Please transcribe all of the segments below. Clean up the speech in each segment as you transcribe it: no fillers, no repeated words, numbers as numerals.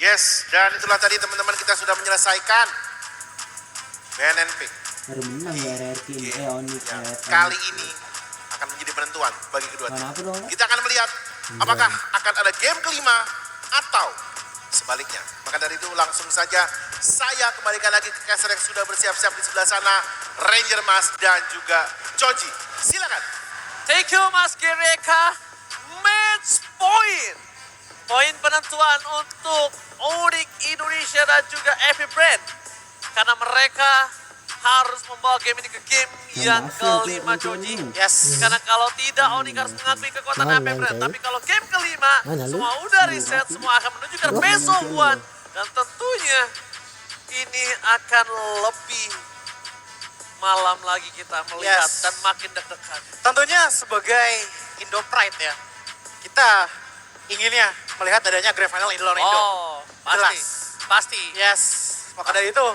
Yes, dan itulah tadi teman-teman kita sudah menyelesaikan BNNP. Baru menang ya RRQ ini, Onyx Ya, ya. kali ini akan menjadi penentuan bagi kedua tim. Mana apa dong? Kita akan melihat apakah akan ada game kelima atau sebaliknya. Maka dari itu langsung saja saya kembalikan lagi ke caster yang sudah bersiap-siap di sebelah sana, Ranger Mas dan juga Choji. Silakan. Thank you Mas Gireka. Match point. Poin penentuan untuk Onyx Indonesia dan juga Epic Brand. Karena mereka harus membawa game ini ke game yang kelima, Choji. Yes. Karena kalau tidak, Onyx harus mengakui kekuatan Mana, Epic Brand. Coy? Tapi kalau game kelima, Mana lu? semua udah reset, semua akan menuju ke best of one. Dan tentunya ini akan lebih malam lagi kita melihat Yes. dan makin deg-degan. Tentunya sebagai Indo Pride ya, kita inginnya melihat adanya Grand Final Indo lawan Indo. Oh, pasti. Jelas. Pasti. Yes, maka dari itu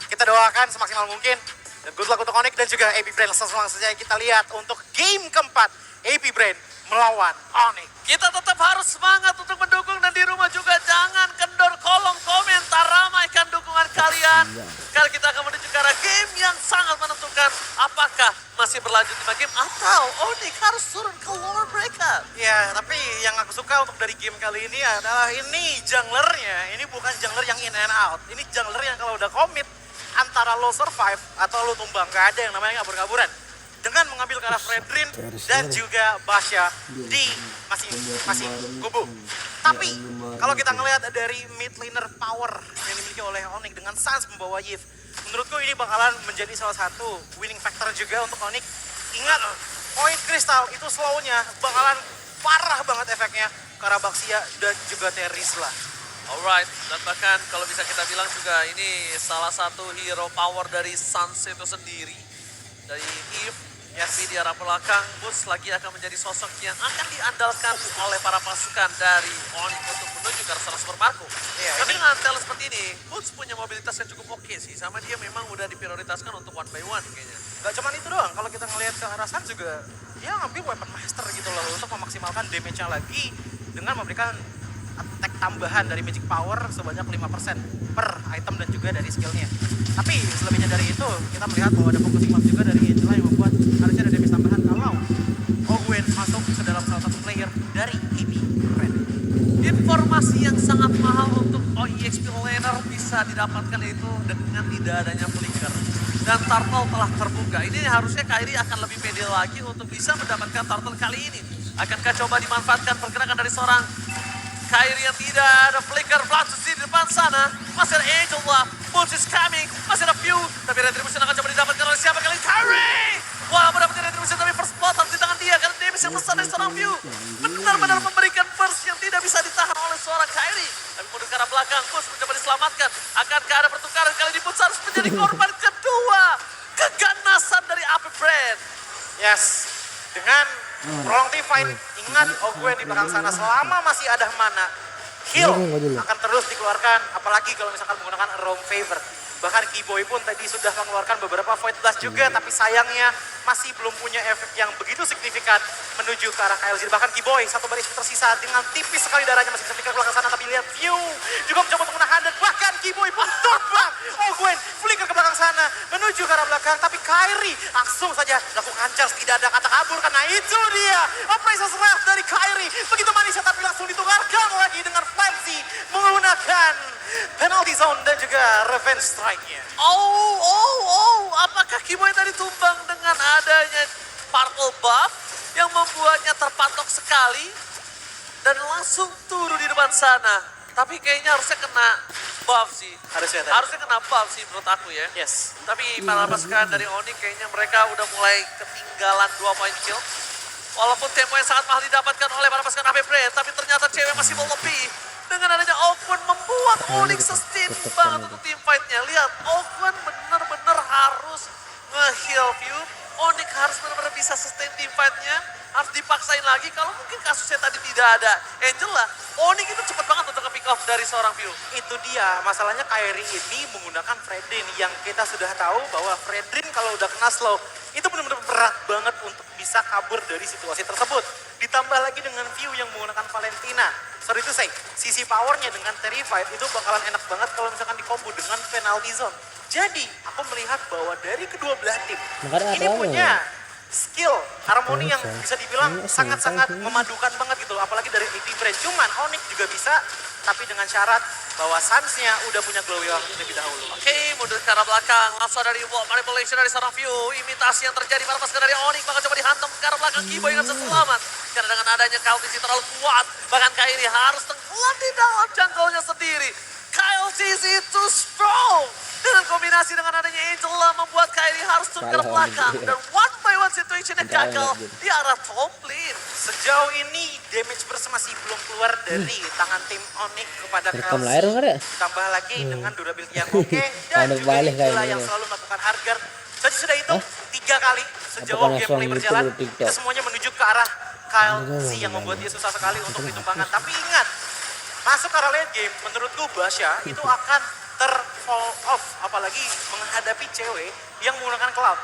kita doakan semaksimal mungkin. Dan good luck untuk Onyx dan juga AP Brand. Langsung saja kita lihat untuk game keempat AP Brand melawan Onyx. Kita tetap harus semangat untuk mendukung dan di rumah juga jangan kendor kolom komentar, ramaikan dukungan kalian. Kali kita akan menuju ke arah game yang sangat menentukan apakah masih berlanjut 5 game atau Onyx harus turun ke lower bracket. Ya, tapi yang aku suka untuk dari game kali ini adalah ini junglernya. Ini bukan jungler yang in and out. Ini jungler yang kalau udah komit antara lo survive atau lo tumbang. Gak ada yang namanya kabur-kaburan. Dengan mengambil ke arah Fredrin dan juga Basya di masing-masing kubu. Tapi kalau kita ngelihat dari mid laner power yang dimiliki oleh Onyx dengan Sans membawa Yves, menurutku ini bakalan menjadi salah satu winning factor juga untuk Onyx. Ingat, point kristal itu slownya bakalan parah banget efeknya ke arah Baxia dan juga Terisla. Alright, dan bahkan kalau bisa kita bilang juga ini salah satu hero power dari Sans itu sendiri. Dari Eve, tapi di arah belakang, Boots lagi akan menjadi sosok yang akan diandalkan oleh para pasukan dari Onyx untuk menuju ke arah Super Marco. Iya, Tapi ini- dengan talent seperti ini, Boots punya mobilitas yang cukup oke sih. Sama dia memang udah diprioritaskan untuk one by one kayaknya. Gak cuma itu doang, kalau kita ngelihat ke arah Sans juga dia ngambil weapon master gitu loh untuk memaksimalkan damage-nya lagi dengan memberikan attack tambahan dari magic power sebanyak 5% per item dan juga dari skillnya. Tapi selebihnya dari itu kita melihat bahwa ada focusing map juga dari Angela yang membuat harusnya ada damage tambahan kalau Ogwen masuk ke dalam salah satu player dari AB Brand. Informasi yang sangat mahal untuk OEXP laner bisa didapatkan itu dengan tidak adanya flicker. Dan turtle telah terbuka. Ini harusnya Kairi akan lebih pede lagi untuk bisa mendapatkan turtle kali ini. Akankah coba dimanfaatkan pergerakan dari seorang Kairi yang tidak ada flicker, Blattus di depan sana. Masih ada Angel lah, Boots is coming, masih ada View. Tapi Retribution akan coba didapatkan oleh siapa kali ini? Kairi! Wah, mendapatkan Retribution tapi first blood harus di tangan dia. Karena dia bisa besar dari seorang View. Benar-benar memberikan burst yang tidak bisa ditahan oleh seorang Kairi. Tapi mundur ke arah belakang, Boots mencoba diselamatkan. Akankah ada pertukaran kali ini? Boots harus menjadi korban kedua. Keganasan dari Epic Brand. Yes, dengan prolong divine, ingat Ogwen di belakang sana selama masih ada mana, heal akan terus dikeluarkan, apalagi kalau misalkan menggunakan Roam Favor. Bahkan Keyboy pun tadi sudah mengeluarkan beberapa Void Blast juga, tapi sayangnya masih belum punya efek yang begitu signifikan menuju ke arah KLZ. Bahkan Keyboy satu baris tersisa dengan tipis sekali darahnya masih bisa flicker ke belakang sana, tapi lihat View juga mencoba untuk menahan dan bahkan Keyboy pun tumbang. Ogwen flicker ke belakang sana menuju ke arah belakang, tapi Kairi langsung saja lakukan charge, tidak ada kata kabur karena itu dia Appraisal Wrath dari Kairi. Begitu manisnya tapi langsung ditukarkan lagi dengan Frenzy menggunakan penalty zone dan juga revenge strike-nya. Apakah Keyboy tadi tumbang dengan adanya purple buff yang membuatnya terpatok sekali dan langsung turun di depan sana. Tapi kayaknya harusnya kena buff sih. Harusnya tadi. Harusnya kena buff sih menurut aku ya. Yes. Tapi para pasukan dari Onyx kayaknya mereka udah mulai ketinggalan 2 poin kill. Walaupun tempo yang sangat mahal didapatkan oleh para pasukan AP Brand, tapi ternyata cewek masih mau lebih. Dengan adanya Ogwen membuat Onyx sustain banget untuk team fight-nya. Lihat, Ogwen benar-benar harus nge-heal View. Onyx harus benar-benar bisa sustain team fight-nya. Harus dipaksain lagi kalau mungkin kasusnya tadi tidak ada Angel lah. Onyx itu cepat banget untuk nge-pick off dari seorang View. Itu dia, masalahnya Kairi ini menggunakan Fredrin yang kita sudah tahu bahwa Fredrin kalau udah kena slow itu benar-benar berat banget untuk bisa kabur dari situasi tersebut. Ditambah lagi dengan View yang menggunakan Valentina. sorry to say, sisi powernya dengan Terrified itu bakalan enak banget kalau misalkan dikombo dengan penalty zone. Jadi, aku melihat bahwa dari kedua belah tim, Makanya ini ada punya skill, harmoni yang Bisa. bisa dibilang Ini sangat-sangat SMP. memadukan banget gitu loh. Apalagi dari AP Brand. Cuman Onyx juga bisa, tapi dengan syarat bahwa Suns-nya udah punya glowy yang lebih dahulu. Oke, mundur ke arah belakang. Langsung dari wall manipulation dari seorang view. Imitasi yang terjadi para pasukan dari Onyx. Bakal coba dihantam ke arah belakang. Kiboy nggak bisa selamat. Karena dengan adanya Kyle TZ terlalu kuat. Bahkan Kyrie harus tenggelam di dalam jungle-nya sendiri. Kyle TZ too strong. Dengan kombinasi dengan adanya Angela membuat Kyrie harus turun ke arah Salah belakang. lagi. Dan one by one situationnya Salah gagal lagi. di arah top lane. Sejauh ini damage burst masih belum keluar dari tangan tim Onyx kepada Rekam Kyle layar TZ. enggak ada? Tambah lagi dengan durability yang oke dan Ada juga balik Angela kayaknya. yang selalu melakukan harga. Jadi sudah itu Hah? 3 kali sejauh Apakah gameplay langsung berjalan YouTube di TikTok? itu semuanya menuju ke arah Kyle Enggak, Z yang enggak, membuat dia enggak. susah sekali untuk ditumpangkan. Tapi ingat, masuk ke arah late game menurutku Basya itu akan fall off apalagi menghadapi cewek yang menggunakan cloud.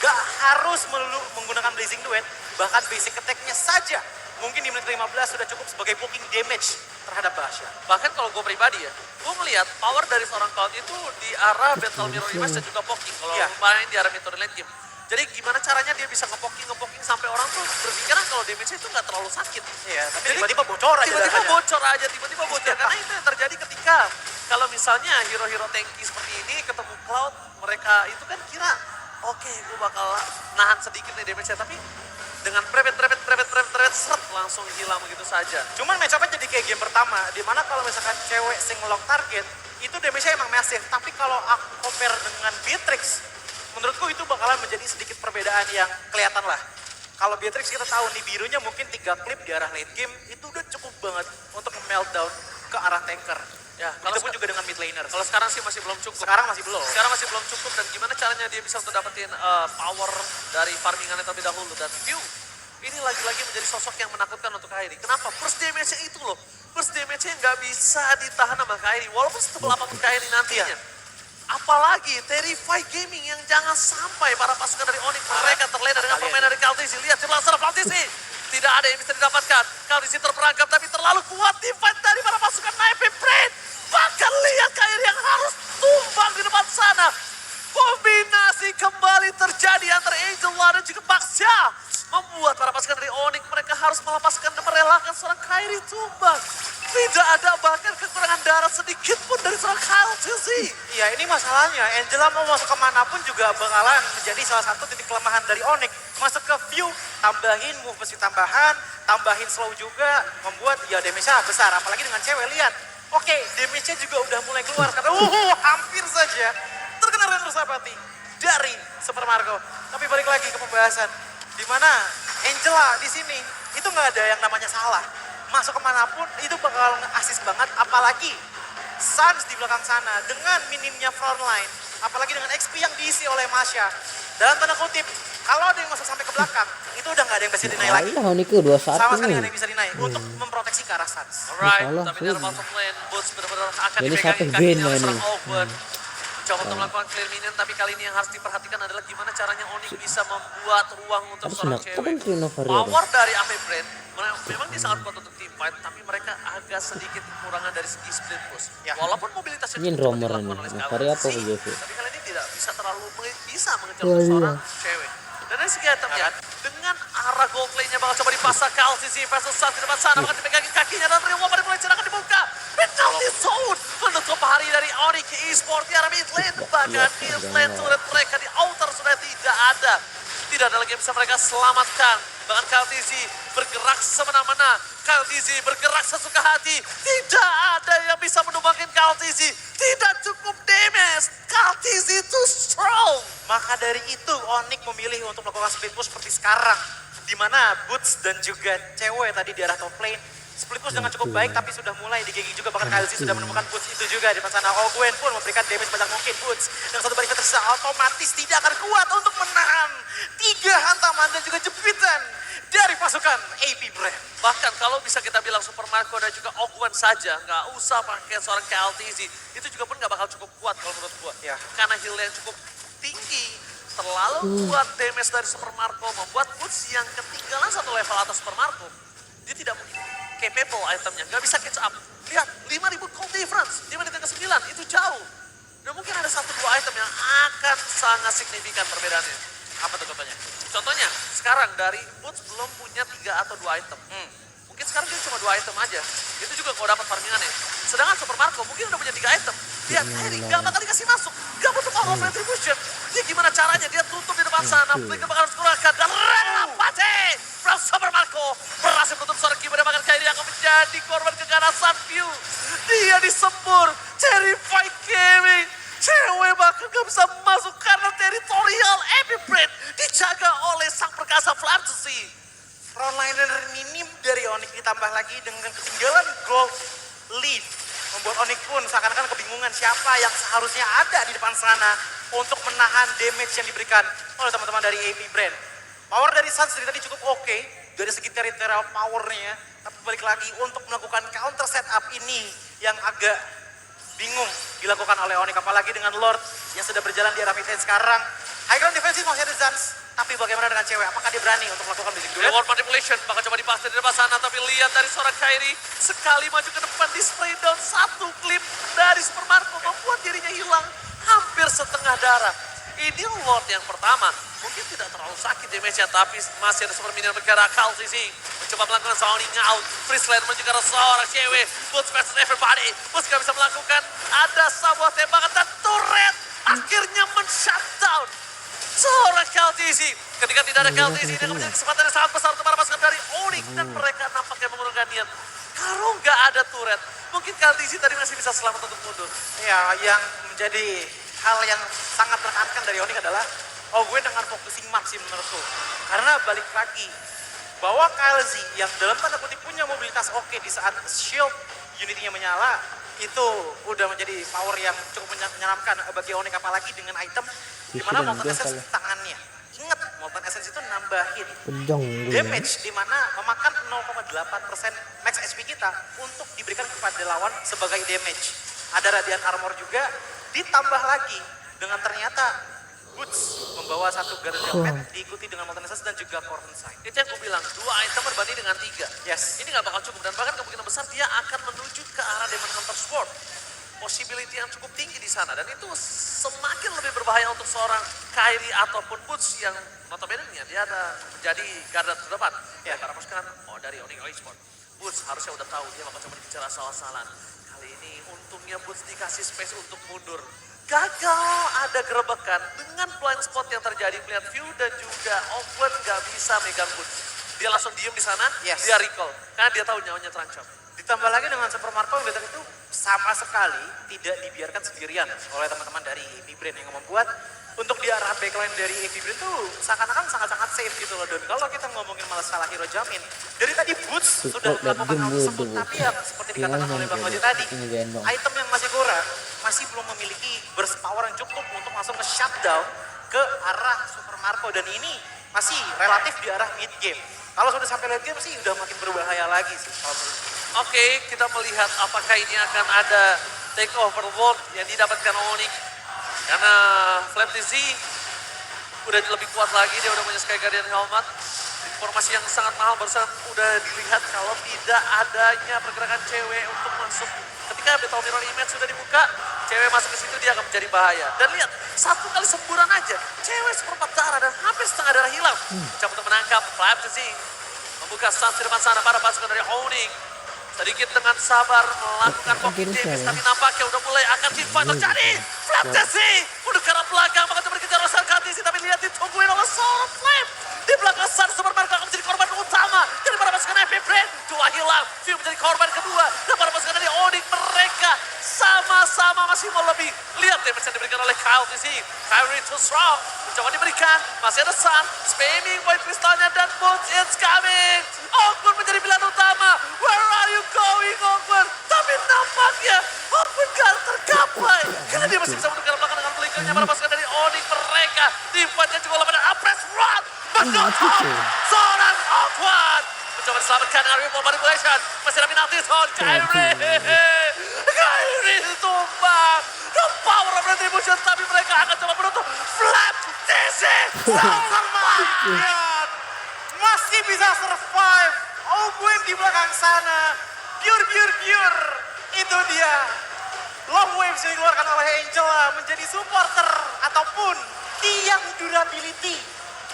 Gak harus melulu menggunakan blazing duet, bahkan basic attack-nya saja mungkin di menit 15 sudah cukup sebagai poking damage terhadap Basya. Bahkan kalau gue pribadi ya, gue melihat power dari seorang Cloud itu di arah Battle Mirror Image dan juga poking. Kalau Iya. main di arah metode late game. Jadi gimana caranya dia bisa nge-poking sampai orang tuh berpikiran kalau damage-nya itu nggak terlalu sakit. Iya, tapi Jadi tiba-tiba bocor aja Tiba-tiba darahnya. bocor aja, tiba-tiba bocor. Karena itu yang terjadi ketika kalau misalnya hero-hero tanky seperti ini ketemu Cloud, mereka itu kan kira, oke, gue bakal nahan sedikit nih damage-nya. Tapi dengan prevent, seret langsung hilang begitu saja. Cuman match-up-nya jadi kayak game pertama, dimana kalau misalkan cewek sing-lock target, itu damage-nya emang massive. Tapi kalau aku compare dengan Beatrix, menurutku itu bakalan menjadi sedikit perbedaan yang kelihatan lah. Kalau Beatrix kita tahu nih birunya mungkin 3 klip di arah late game, itu udah cukup banget untuk meltdown ke arah tanker. Ya, kalau Itu pun juga dengan mid laner. Kalau sekarang sih masih belum cukup. Sekarang masih belum. Sekarang masih belum cukup dan gimana caranya dia bisa untuk dapetin power dari farmingannya terlebih dahulu. Dan view, ini lagi-lagi menjadi sosok yang menakutkan untuk Kyrie. Kenapa? Burst damage-nya itu loh. Burst damage-nya nggak bisa ditahan sama Kyrie. Walaupun setebal apapun Kyrie nantinya. Iya. Apalagi Terrify Gaming yang jangan sampai para pasukan dari Onyx mereka terlena dengan permainan dari Kaltisi. Lihat sebelah sana Kaltisi. Tidak ada yang bisa didapatkan. Kaltisi terperangkap tapi terlalu kuat defense dari para pasukan Naive Brain. Bahkan lihat Kyrie yang harus tumbang di depan sana. Kombinasi kembali terjadi antara Angel dan juga Baxia. Membuat para pasukan dari Onyx mereka harus melepaskan dan merelakan seorang Kyrie tumbang. Tidak ada bahkan kekurangan darah sedikit pun dari seorang Kyle TZ. Iya, ini masalahnya. Angela mau masuk kemanapun juga bakalan menjadi salah satu titik kelemahan dari Onyx. Masuk ke view, tambahin move besi tambahan, tambahin slow juga, membuat ya damage-nya besar. Apalagi dengan cewek, lihat. Oke, damage-nya juga udah mulai keluar. Karena hampir saja terkena Render Sapati dari Super Marco. Tapi balik lagi ke pembahasan. Dimana Angela di sini, itu nggak ada yang namanya salah. Masuk kemanapun itu bakal nge-assist banget, apalagi Suns di belakang sana dengan minimnya frontline, apalagi dengan XP yang diisi oleh Masya. Dalam tanda kutip, kalau ada yang masuk sampai ke belakang, itu udah nggak ada yang bisa dinaik lagi. Allah, Niku 2-1 Sama sekali nih. nggak ada yang bisa dinaik untuk memproteksi ke arah Suns. Alright, Salah, tapi dari sudah. bottom lane, Boots benar-benar akan Jadi dipegangi satu kakinya bin oleh ya seorang nih. Ogwen. Coba untuk melakukan clear minion, tapi kali ini yang harus diperhatikan adalah gimana caranya Onyx bisa membuat ruang untuk Harus seorang nak cewek. kan Trino Warrior. Power dari AP Brand, memang dia sangat kuat untuk team fight, tapi mereka agak sedikit kekurangan dari segi split push. Ya. Walaupun mobilitasnya Ini cukup romer dilakukan nih. oleh Nah, Scarlet Varia apa Sea, BJV? tapi kali ini tidak bisa terlalu bisa mengejar Iya, seorang iya. cewek. Dan dari segi itemnya, dengan arah gold lane-nya bakal coba dipasang Kaltisi versus Suns di depan sana, bakal dipegangi kakinya dan reward dari mulai akan dibuka. Penalty zone menutup hari dari Onyx Esports di arah mid lane. Bahkan mid lane turret mereka di outer sudah tidak ada. Tidak ada lagi yang bisa mereka selamatkan. Bahkan Kaltisi bergerak semena-mena. Kaltisi bergerak sesuka hati. Tidak ada yang bisa menumbangkan Kaltisi. Tidak cukup damage. Kaltisi too strong. Maka dari itu Onyx memilih untuk melakukan split push seperti sekarang. Di mana Boots dan juga cewek tadi di arah top lane. Split push dengan cukup baik tapi sudah mulai digigit juga. Bahkan Kyle Z sudah menemukan Boots itu juga di sana. Ogwen pun memberikan damage banyak mungkin Boots. Yang satu balik tersisa otomatis tidak akan kuat untuk menahan 3 hantaman dan juga jepitan dari pasukan AP Brand. Bahkan kalau bisa kita bilang Super Marco dan juga Ogwen saja, nggak usah pakai seorang KLTZ. Itu juga pun nggak bakal cukup kuat kalau menurut gua. Ya. Karena heal-nya cukup tinggi. Terlalu kuat damage dari Super Marco membuat Boots yang ketinggalan satu level atas Super Marco. Dia tidak mungkin capable itemnya, nggak bisa catch up. Lihat, 5.000 gold difference, di menit yang ke-9, itu jauh. Dan mungkin ada 1-2 item yang akan sangat signifikan perbedaannya. Apa tuh contohnya? Contohnya, sekarang dari Boots belum punya 3 atau 2 item. Mungkin sekarang dia cuma 2 item aja. Itu juga kalau dapat farmingannya. Sedangkan Super Marco mungkin udah punya 3 item. Lihat, Harry gak bakal dikasih masuk. Gak butuh power of retribution. Dia gimana caranya? Dia tutup di depan sana. Flicker bakal harus keluarkan. Dan Renapati from Super Marco berhasil menutup seorang keyboard yang makan Kairi yang akan menjadi korban keganasan view. Dia disembur. Terrify Gaming. Cewek bahkan gak bisa masuk karena teritorial Epiprint dijaga oleh sang perkasa Fantasy. Frontliner minim dari Onyx ditambah lagi dengan ketinggalan gold lead. Membuat Onyx pun seakan-akan kebingungan siapa yang seharusnya ada di depan sana untuk menahan damage yang diberikan oleh teman-teman dari AP Brand. Power dari Suns dari tadi cukup oke dari segi territorial powernya. Tapi balik lagi untuk melakukan counter setup ini yang agak bingung dilakukan oleh Onyx. Apalagi dengan Lord yang sudah berjalan di arah mid lane sekarang. High ground defensive masih ada Suns. Tapi bagaimana dengan cewek? Apakah dia berani untuk melakukan basic duet? Reward manipulation bakal coba dipasang di depan sana, tapi lihat dari seorang Kairi sekali maju ke depan di spray down satu klip dari Super Marco membuat dirinya hilang hampir setengah darah. Ini Lord yang pertama, mungkin tidak terlalu sakit damage-nya, tapi masih ada super minion bergerak. Kalsisi mencoba melakukan zoning out. Friesland menjaga seorang cewek. Boots versus everybody. Boots gak bisa melakukan. Ada sebuah tembakan dan turret akhirnya men-shutdown seorang Kaltisi. Ketika tidak ada Kaltisi, dia akan menjadi kesempatan yang sangat besar untuk para pasukan dari Onyx. Dan mereka nampaknya mengurungkan niat. Kalau nggak ada turret, mungkin Kaltisi tadi masih bisa selamat untuk mundur. Ya, yang menjadi hal yang sangat menekankan dari Onyx adalah gue dengan focusing map sih menurutku. Karena balik lagi, bahwa KLZ yang dalam tanda kutip punya mobilitas oke di saat shield unity-nya menyala, itu udah menjadi power yang cukup menyeramkan bagi Onyx, apalagi dengan item di mana Molten Essence di tangannya. Ingat, Molten Essence itu nambahin damage di mana memakan 0,8% max HP kita untuk diberikan kepada lawan sebagai damage. Ada Radiant Armor juga, ditambah lagi dengan ternyata Boots membawa satu Guardian Pet diikuti dengan Molten Essence dan juga Corvin Sign. Itu yang gue bilang, 2 item berbanding dengan 3. Yes. Ini nggak bakal cukup dan bahkan kemungkinan besar dia akan menuju ke arah Demon Hunter Sword. Possibility yang cukup tinggi di sana dan itu semakin lebih berbahaya untuk seorang Kairi ataupun Boots yang notabene-nya dia ada menjadi garda terdepan. Ya, para pasukan dari Onyx Esports. Boots harusnya udah tahu dia bakal coba dikejar asal-asalan. Kali ini untungnya Boots dikasih space untuk mundur. Gagal ada gerebekan dengan blind spot yang terjadi melihat View dan juga Owen gak bisa megang Boots. Dia langsung diem di sana, dia recall karena dia tahu nyawanya terancam. Ditambah lagi dengan Super Marco yang itu sama sekali tidak dibiarkan sendirian oleh teman-teman dari AP Brand yang membuat untuk di arah backline dari AP Brand itu seakan-akan sangat-sangat safe gitu loh. Dan kalau kita ngomongin malah salah Hero Jamin, dari tadi Boots sudah melakukan hal tersebut, tapi yang seperti dikatakan oleh Bang Oji tadi, item yang masih kurang, masih belum memiliki burst power yang cukup untuk langsung ke shutdown ke arah Super Marco, dan ini masih relatif di arah mid game. Kalau sudah sampai late game sih udah makin berbahaya lagi sih kalau menurutku. Oke, kita melihat apakah ini akan ada take over world yang didapatkan Onyx. Karena Fantasy udah lebih kuat lagi, dia udah punya Sky Guardian Helmet. Informasi yang sangat mahal barusan udah dilihat kalau tidak adanya pergerakan cewek untuk masuk. Ketika Battle Mirror Image sudah dibuka, cewek masuk ke situ dia akan menjadi bahaya. Dan lihat, satu kali semburan aja, cewek seperempat darah dan hampir setengah darah hilang. Coba untuk menangkap Fantasy. Membuka stance di depan sana para pasukan dari Onyx. Sedikit dengan sabar melakukan pocket damage, tapi nampaknya udah mulai akan teamfight terjadi. Fantasy udah ke arah belakang, bakal coba dikejar oleh Sarkatisi, tapi lihat ditungguin oleh seorang Flame. Di belakang Sun, Super Marco akan menjadi korban utama dari para pasukan FP Brand. 2 hilang, View menjadi korban kedua. Dan para pasukan dari Onyx, mereka sama-sama masih mau lebih. Lihat damage yang diberikan oleh Kaltisi. Kyrie too strong, mencoba diberikan. Masih ada Sun, spamming point kristalnya dan Boots, it's coming. Ogun menjadi pilihan utama. Where are you going, Ogun? Tapi nampaknya Ogun gak tergapai. Karena dia masih bisa menukar belakang dengan flickernya para pasukan dari Onyx. Mereka teamfightnya juga pada Apres Run. Seorang Ogun mencoba diselamatkan dengan Ripple Manipulation. Masih ada penalti soal Kyrie. Kyrie tumbang. The power of retribution, tapi mereka akan coba menutup Flap DC. Masih bisa survive. Owen di belakang sana. Pure. Itu dia. Long waves yang dikeluarkan oleh Angela menjadi supporter ataupun tiang durability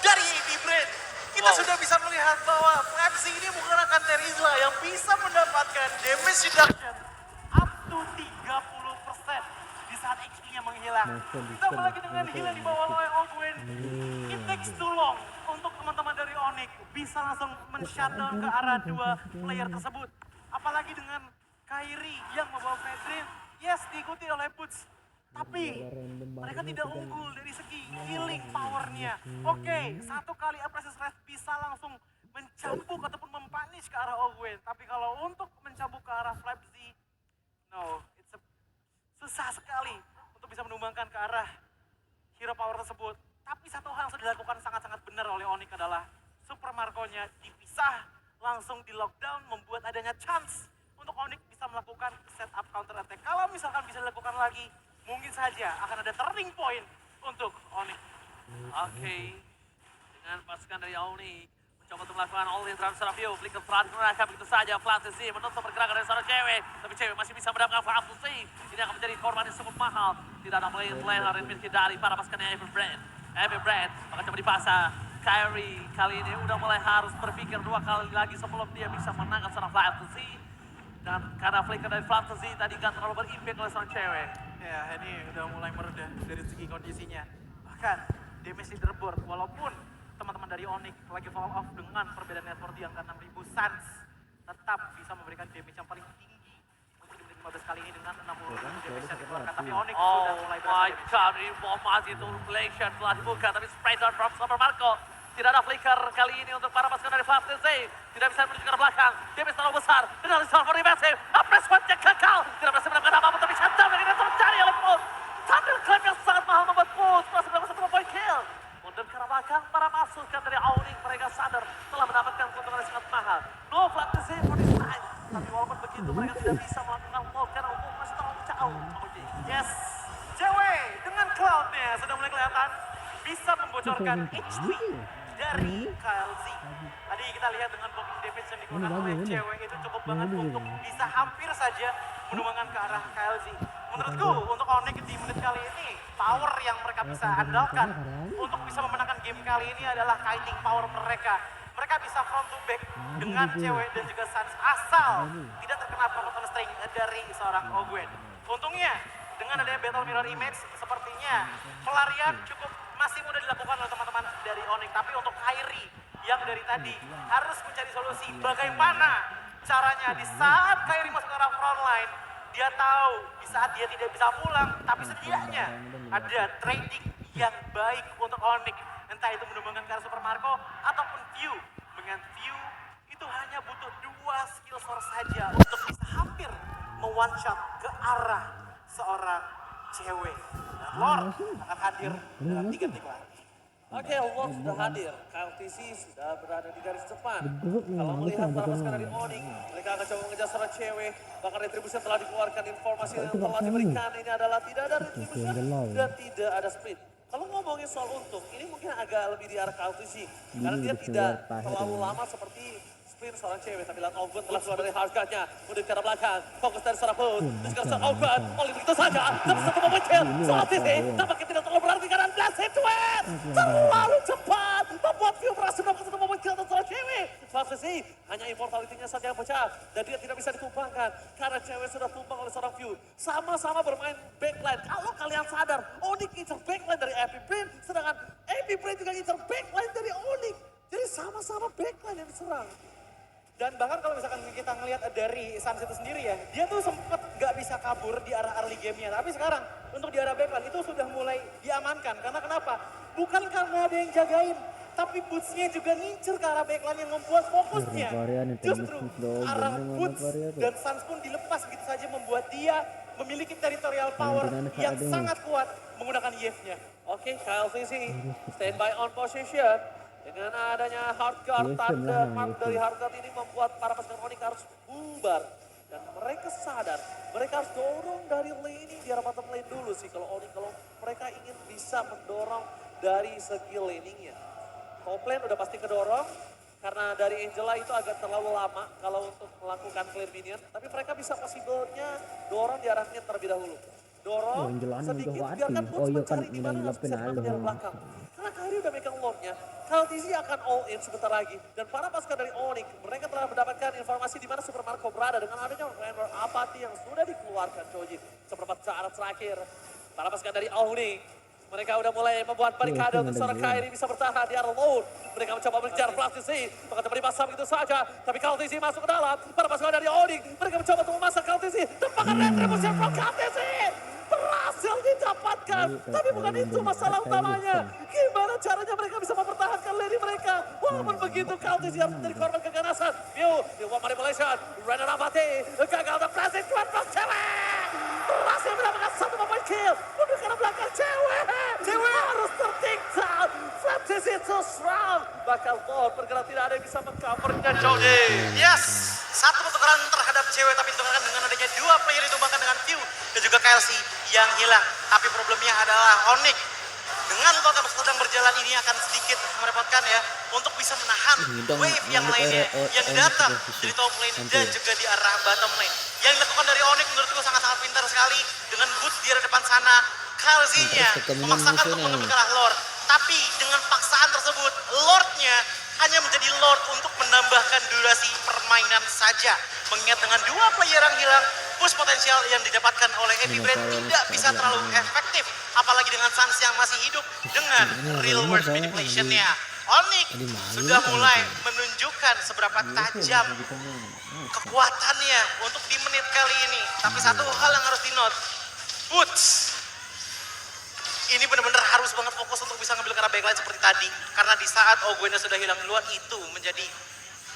dari AB Brand. Kita sudah bisa melihat bahwa FC ini menggunakan Terizla yang bisa mendapatkan damage reduction up to 30% di saat HP-nya menghilang. Ditambah lagi dengan heal yang dibawa oleh Ogwen. It takes too long untuk teman-teman dari Onyx bisa langsung men-shutdown ke arah dua player tersebut. Apalagi dengan Kairi yang membawa Fedrin, yes diikuti oleh Boots. Tapi mereka tidak unggul dari segi healing powernya. Oke, satu kali Abrasive Rest bisa langsung mencambuk ataupun mempunish ke arah Ogwen. Tapi kalau untuk mencambuk ke arah Flapsy, no, susah sekali untuk bisa menumbangkan ke arah hero power tersebut. Tapi satu hal yang sudah dilakukan sangat-sangat benar oleh Onyx adalah Super Marco-nya dipisah, langsung di lockdown, membuat adanya chance untuk Onyx bisa melakukan setup counter attack. Kalau misalkan bisa dilakukan lagi, mungkin saja akan ada turning point untuk Onyx. Oke, dengan pasukan dari Onyx mencoba untuk melakukan all-in terhadap seorang view. Flicker Flat mereka begitu saja. Flatzy menutup pergerakan dari seorang cewek. Tapi cewek masih bisa mendapatkan Flatzy. Ini akan menjadi korban yang cukup mahal. Tidak ada player yang dimiliki dari para pasukan Everbrand. Akan coba dipasang. Kyrie kali ini udah mulai harus berpikir dua kali lagi sebelum dia bisa menangkap seorang Flatzy. Dan karena flicker dari Flatzy tadi gak terlalu berimpact oleh seorang cewek. Ya, ini udah mulai mereda dari segi kondisinya. Bahkan damage leaderboard, walaupun teman-teman dari Onyx lagi fall off dengan perbedaan network yang ke 6000 Suns, tetap bisa memberikan damage yang paling tinggi untuk di menit 15 kali ini dengan 60 damage yang dikeluarkan. Tapi Onyx sudah mulai Oh my berhasil. god, informasi itu Glacier telah dibuka, tapi spray down from Super Marco. Tidak ada flicker kali ini untuk para pasukan dari Flatzy. Tidak bisa menuju ke belakang. Damage terlalu besar. Dan dari seorang defensive. Apressment-nya gagal. Tidak berhasil mendapatkan apa-apa, tapi shutdown yang ini terjadi oleh Pulse. Thunder Clap yang sangat mahal membuat Pulse berhasil mendapatkan satu point kill. Mundur ke arah belakang, para pasukan dari Onyx mereka sadar telah mendapatkan keuntungan yang sangat mahal. No Flatzy for this time. Tapi walaupun begitu mereka tidak bisa melakukan ult karena ult masih terlalu jauh. Yes, cewek dengan cloud-nya sudah mulai kelihatan bisa membocorkan HP dari KLZ. Tadi kita lihat dengan blocking damage yang digunakan oleh cewek itu cukup banget untuk bisa hampir saja menumbangkan ke arah KLZ. Menurutku untuk Onyx di menit kali ini power yang mereka bisa andalkan untuk bisa memenangkan game kali ini adalah kiting power mereka. Mereka bisa front to back dengan cewek dan juga Suns asal tidak terkena penonton string dari seorang Ogwen. Untungnya dengan adanya Battle Mirror Image sepertinya pelarian cukup masih mudah dilakukan oleh teman-teman dari Onyx. Tapi untuk Kyrie yang dari tadi harus mencari solusi bagaimana caranya di saat Kyrie masuk ke arah front line, dia tahu di saat dia tidak bisa pulang, tapi setidaknya ada trading yang baik untuk Onyx. Entah itu menumbangkan ke arah Super Marco ataupun View. Dengan View itu hanya butuh 2 skill source saja untuk bisa hampir me-one shot ke arah seorang cewek. Dan Lord akan hadir dalam 3 detik lagi. Oke, Lord sudah hadir. KLTC sudah berada di garis depan. Kalau melihat para pasukan dari Onyx, mereka akan coba mengejar seorang cewek. Bahkan retribusi telah dikeluarkan, informasi yang telah diberikan ini adalah tidak ada retribusi dan tidak ada sprint. Kalau ngomongin soal untung, ini mungkin agak lebih di arah KLTC. Karena dia tidak terlalu lama seperti sprint seorang cewek. Tapi lihat Ogwen telah keluar dari harganya. Mundur ke arah belakang. Fokus dari seorang Put. Dan sekarang seorang Ogwen. Oleh begitu saja. Dapat satu momen kill. Soal sisi. Tampaknya tidak terlalu berarti karena blast hit to it. Terlalu cepat. Membuat View berhasil dapat satu momen kill untuk seorang cewek. Soal sisi. Hanya immortality-nya saja yang pecah. Dan dia tidak bisa ditumpangkan. Karena cewek sudah tumpang oleh seorang View. Sama-sama bermain backline. Kalau kalian sadar. Onyx incer backline dari AB Brand. Sedangkan AB Brand juga incer backline dari Onyx. Jadi sama-sama backline yang diserang. Dan bahkan kalau misalkan kita ngelihat dari Suns itu sendiri ya, dia tuh sempet gak bisa kabur di arah early game-nya. Tapi sekarang untuk di arah backline itu sudah mulai diamankan. Karena kenapa? Bukan karena ada yang jagain, tapi Boots-nya juga ngincer ke arah backline yang membuat fokusnya. Justru arah Boots dan Suns pun dilepas begitu saja membuat dia memiliki territorial power yang sangat kuat menggunakan Yef-nya. Oke, KLTC standby on position. Dengan adanya hardguard, tanda mark dari hardguard ini membuat para pasukan Onyx harus bubar. Dan mereka sadar, mereka harus dorong dari lane ini di arah bottom lane dulu sih. Kalau Onyx, kalau mereka ingin bisa mendorong dari segi laningnya. Top lane udah pasti kedorong, Karena dari Angela itu agak terlalu lama kalau untuk melakukan clear minion. Tapi mereka bisa possible-nya dorong di arah mid terlebih dahulu. Oh, Dorong Angela sedikit udah mati. biarkan Oh, Boots iya kan, mencari di mana udah harus bisa ngelapin dari halo. belakang. Karena Kyrie udah megang lordnya. KLTZ akan all in sebentar lagi. Dan para pasukan dari Onyx, mereka telah mendapatkan informasi di mana Super Marco berada dengan adanya Rainbow Apathy yang sudah dikeluarkan Choji. Seperempat saat terakhir, para pasukan dari Onyx mereka udah mulai membuat barikade untuk seorang Kyrie bisa bertahan di arah Lord. Mereka mencoba mengejar Flash maka terjadi masa begitu saja. Tapi KLTZ masuk ke dalam. Para pasukan dari Onyx, mereka mencoba untuk memasak KLTZ. Tempakan retribution from KLTZ. Berhasil didapatkan. Tapi bukan itu masalah utamanya. Gimana caranya mereka bisa mempertahankan lady mereka. Walaupun begitu KLTZ harus menjadi korban keganasan. View, di one manipulation. Rainer Abate, gagal the flashing tuan from cewek. Berhasil mendapatkan satu point kill. Mundur ke arah belakang cewek. Cewek harus tertinggal. Francis itu strong. Bakal Lord bergerak tidak ada yang bisa mengcovernya Jody. Yes, satu pertukaran terhadap cewek tapi ditukarkan dengan adanya dua player ditumbangkan dengan View dan juga KLC yang hilang. Tapi problemnya adalah Onyx dengan Lord yang sedang berjalan ini akan sedikit merepotkan ya untuk bisa menahan wave yang lainnya yang datang dari top lane dan juga di arah bottom lane. Yang dilakukan dari Onyx menurutku sangat-sangat pintar sekali dengan boots di arah depan sana. KLZ-nya memaksakan untuk mengambil arah Lord. Tapi dengan paksaan tersebut, Lord-nya hanya menjadi Lord untuk menambahkan durasi permainan saja. Mengingat dengan dua player yang hilang, push potensial yang didapatkan oleh Epic Brain tidak bisa terlalu efektif. Apalagi dengan Sans yang masih hidup dengan real world manipulation-nya. Onyx sudah mulai menunjukkan seberapa tajam kekuatannya untuk di menit kali ini. Tapi satu hal yang harus di-note, Boots ini benar-benar harus banget fokus untuk bisa ngambil ke arah backline seperti tadi. Karena di saat Ogwena sudah hilang duluan, itu menjadi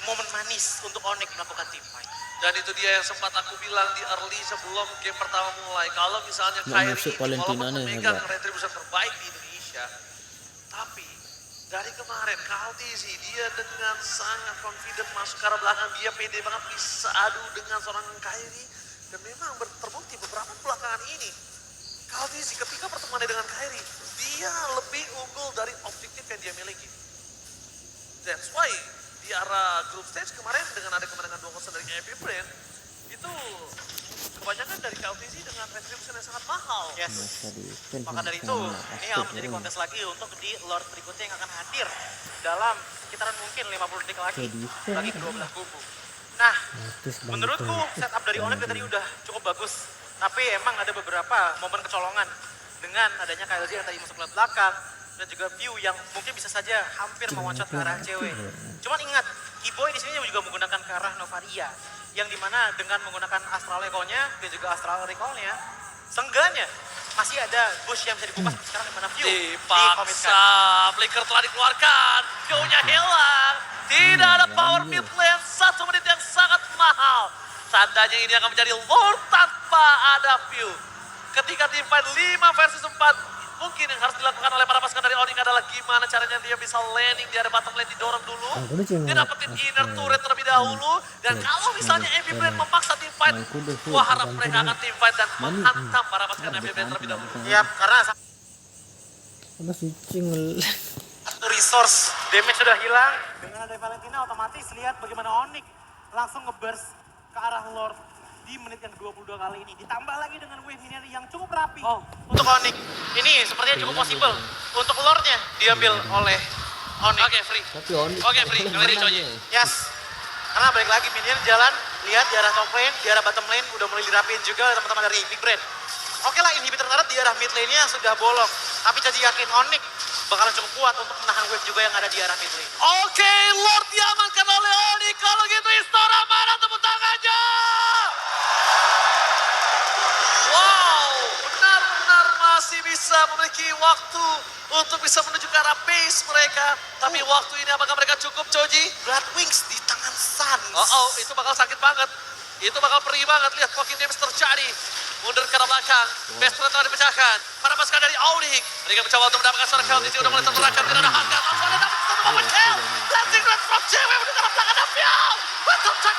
momen manis untuk Onyx melakukan team fight. Dan itu dia yang sempat aku bilang di early sebelum game pertama mulai. Kalau misalnya Kyrie masuk ini walaupun Valentina nih, memegang agak. retribution terbaik di Indonesia. Tapi dari kemarin KLTZ dia dengan sangat confident masuk ke arah belakang. Dia pede banget bisa adu dengan seorang Kyrie. Dan memang terbukti beberapa belakangan ini. KLTZ ketika pertemuannya dengan Kyrie, dia lebih unggul dari objektif yang dia miliki. That's why di arah group stage kemarin dengan ada kemenangan 2-0 dari Epic Brain, itu kebanyakan dari KLTZ dengan retribution yang sangat mahal. Yes. Maka dari itu, ini yang menjadi kontes lagi untuk di Lord berikutnya yang akan hadir dalam sekitaran mungkin 50 detik lagi bagi kedua belah kubu. Nah, menurutku setup dari Onyx tadi udah cukup bagus. Tapi emang ada beberapa momen kecolongan dengan adanya KLZ yang tadi masuk ke belakang dan juga View yang mungkin bisa saja hampir mewancat ke arah cewek. Cuman ingat, Kiboy di sini juga menggunakan ke arah Novaria yang dimana dengan menggunakan Astral Echo-nya dan juga Astral Recall-nya, seenggaknya masih ada bush yang bisa dibuka sekarang dimana View Dipaksa, Flicker telah dikeluarkan, View-nya hilang. Tidak ada power mid lane, 1 menit yang sangat mahal. Tandanya ini akan menjadi Lord tanpa ada View. Ketika tim fight 5 versus 4, mungkin yang harus dilakukan oleh para pasukan dari Onyx adalah gimana caranya dia bisa landing di area bottom lane, didorong dulu. Dia dapetin inner turret terlebih dahulu. Dan kalau misalnya Epic Brain memaksa tim fight, gua harap mereka akan tim fight dan menghantam para pasukan Epic Brain terlebih dahulu. Yap, karena Apa switching? satu resource damage sudah hilang. Dengan ada Valentina otomatis lihat bagaimana Onyx langsung nge-burst ke arah Lord di menit yang 22 kali ini. Ditambah lagi dengan wave minion yang cukup rapi. Untuk Onyx, ini sepertinya cukup possible. Untuk Lordnya diambil oleh Onyx. Oke, free. Tapi Onyx. Oke, free. Ngeri Coji. Yes. Karena balik lagi minion jalan, lihat di arah top lane, di arah bottom lane udah mulai dirapiin juga oleh teman-teman dari Epic Brain. Oke lah, inhibitor turret di arah mid lane-nya sudah bolong. Tapi Coji yakin Onyx bakalan cukup kuat untuk menahan wave juga yang ada di arah mid lane. Oke, Lord diamankan oleh Onyx. Kalau gitu Istora mana tepuk tangannya? Wow, benar-benar masih bisa memiliki waktu untuk bisa menuju ke arah base mereka. Tapi waktu ini apakah mereka cukup, Choji? Blood Wings di tangan Sans. Oh, itu bakal sakit banget. Itu bakal perih banget. Lihat fucking damage terjadi. Mundur ke arah belakang. Best friend telah dipecahkan. Para pasukan dari Onyx. Mereka mencoba untuk mendapatkan seorang kill. Udah mulai terterakan. Tidak ada harga. Langsung ada dapat satu momen kill. Dancing Red from cewek. Mundur ke arah belakang. Ada View. Betul cek